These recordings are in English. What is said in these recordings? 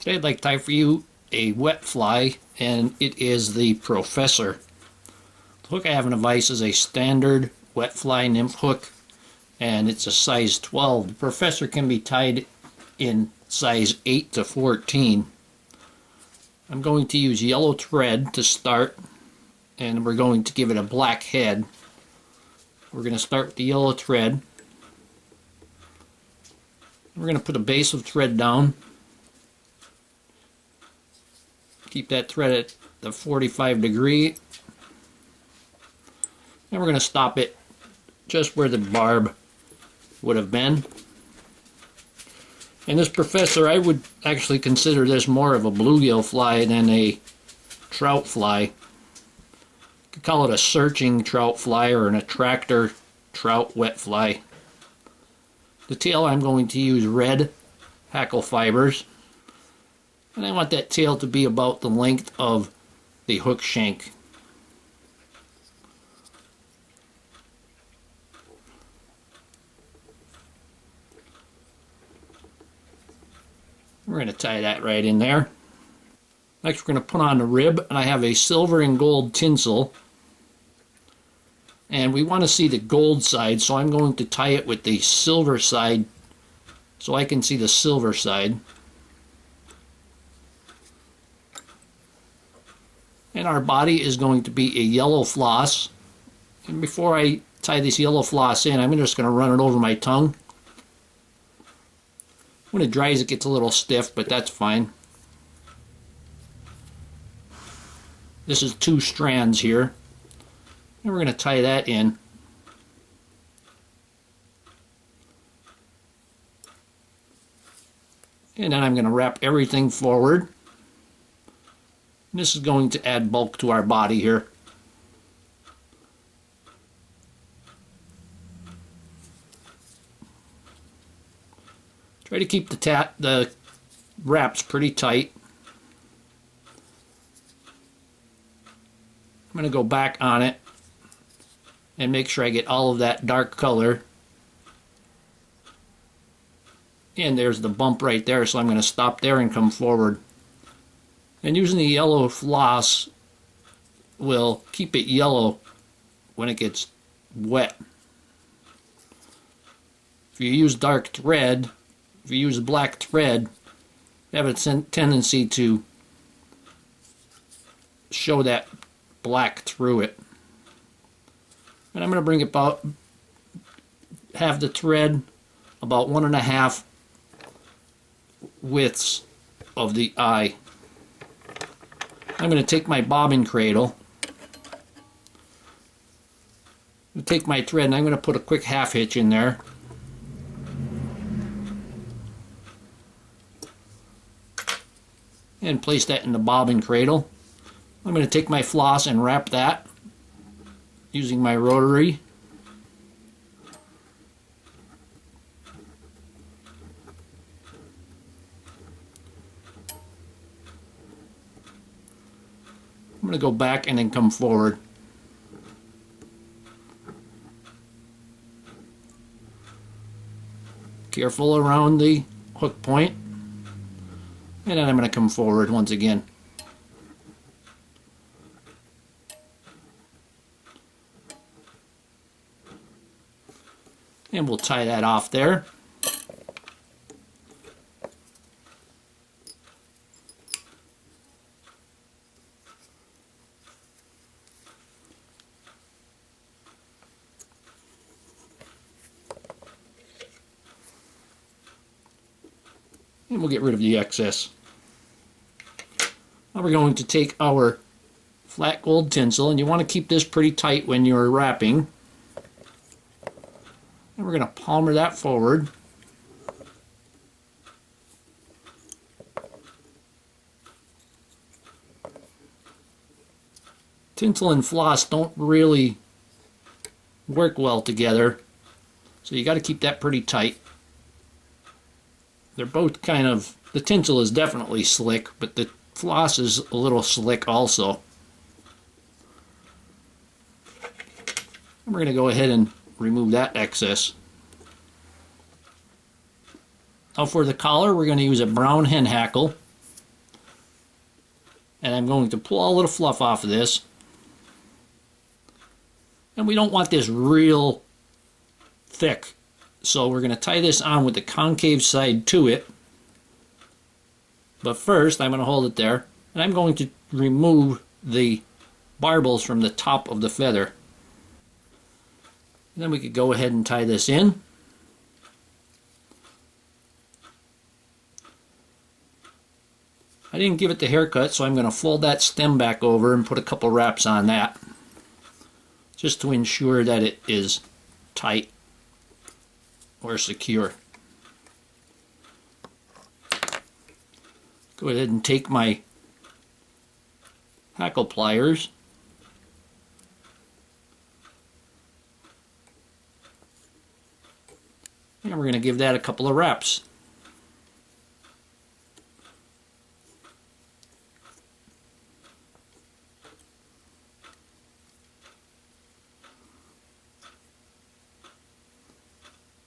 Today I'd like to tie for you a wet fly, and it is the Professor. The hook I have in the vise is a standard wet fly nymph hook, and it's a size 12. The Professor can be tied in size 8 to 14. I'm going to use yellow thread to start, and we're going to give it a black head. We're going to start with the yellow thread. We're going to put a base of thread down. Keep that thread at the 45 degree. And we're going to stop it just where the barb would have been. And this Professor, I would actually consider this more of a bluegill fly than a trout fly. You could call it a searching trout fly or an attractor trout wet fly. The tail, I'm going to use red Hackle fibers. And I want that tail to be about the length of the hook shank. We're going to tie that right in there. Next we're going to put on the rib, and I have a silver and gold tinsel. And we want to see the gold side, so I'm going to tie it with the silver side so I can see the silver side. And our body is going to be a yellow floss. And before I tie this yellow floss in, I'm just going to run it over my tongue. When it dries, it gets a little stiff, but that's fine. This is 2 strands here. And we're going to tie that in. And then I'm going to wrap everything forward. And this is going to add bulk to our body here. Try to keep the wraps pretty tight. I'm going to go back on it and make sure I get all of that dark color. And there's the bump right there, so I'm going to stop there and come forward. And using the yellow floss will keep it yellow when it gets wet. If you use dark thread, if you use black thread, you have a tendency to show that black through it. And I'm going to bring about, have the thread about 1.5 widths of the eye. I'm going to take my bobbin cradle, take my thread, and I'm going to put a quick half hitch in there. And place that in the bobbin cradle. I'm going to take my floss and wrap that using my rotary. I'm going to go back and then come forward. Careful around the hook point. And then I'm going to come forward once again. And we'll tie that off there. And we'll get rid of the excess. Now we're going to take our flat gold tinsel, and you want to keep this pretty tight when you're wrapping. And we're going to palmer that forward. Tinsel and floss don't really work well together, so you got to keep that pretty tight. They're both kind of, the tinsel is definitely slick, but the floss is a little slick also. And we're going to go ahead and remove that excess. Now for the collar, we're going to use a brown hen hackle. And I'm going to pull all of the fluff off of this. And we don't want this real thick. So we're going to tie this on with the concave side to it. But first, I'm going to hold it there. And I'm going to remove the barbels from the top of the feather. And then we could go ahead and tie this in. I didn't give it the haircut, so I'm going to fold that stem back over and put a couple wraps on that, just to ensure that it is tight or secure. Go ahead and take my hackle pliers and we're going to give that a couple of wraps.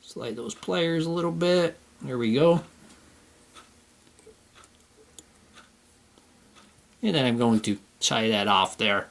Slide those pliers a little bit. There we go. And then I'm going to tie that off there.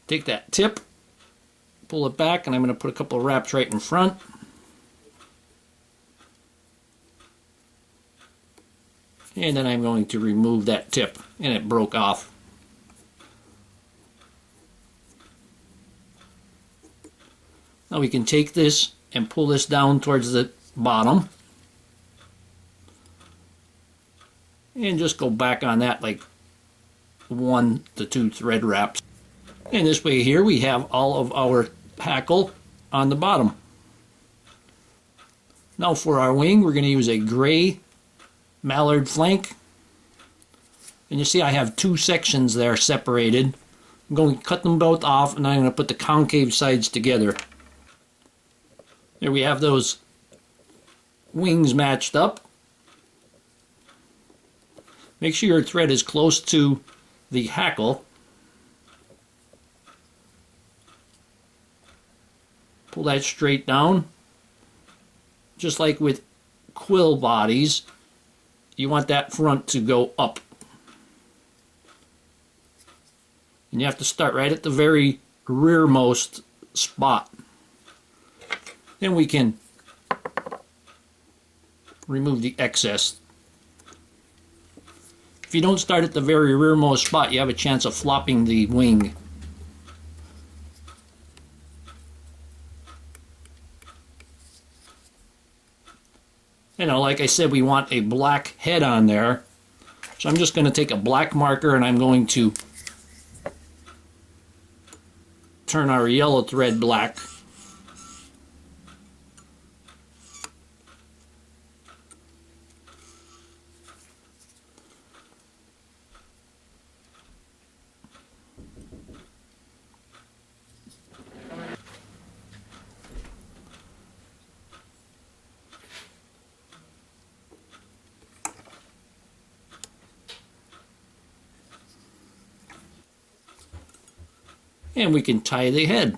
Take that tip, pull it back, and I'm going to put a couple of wraps right in front. And then I'm going to remove that tip, and it broke off. Now we can take this and pull this down towards the bottom. And just go back on that like 1 to 2 thread wraps. And this way here we have all of our hackle on the bottom. Now for our wing, we're going to use a gray Mallard flank. And you see I have 2 sections there separated. I'm going to cut them both off, and I'm going to put the concave sides together. There we have those wings matched up. Make sure your thread is close to the hackle. Pull that straight down. Just like with quill bodies, you want that front to go up. And you have to start right at the very rearmost spot. Then we can remove the excess. If you don't start at the very rearmost spot, you have a chance of flopping the wing. You know, like I said, we want a black head on there. So I'm just going to take a black marker and I'm going to turn our yellow thread black. And we can tie the head.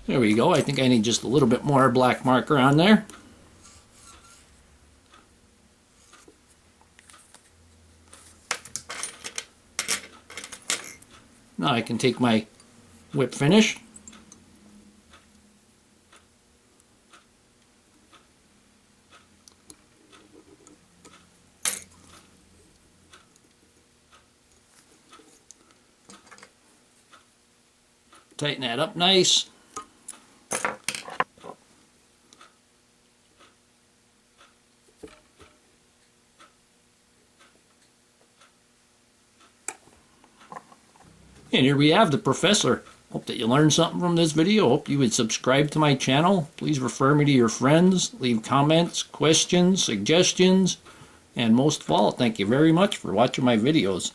There we go. I think I need just a little bit more black marker on there. Now I can take my whip finish, tighten that up nice. And here we have the Professor. Hope that you learned something from this video. Hope you would subscribe to my channel. Please refer me to your friends. Leave comments, questions, suggestions. And most of all, thank you very much for watching my videos.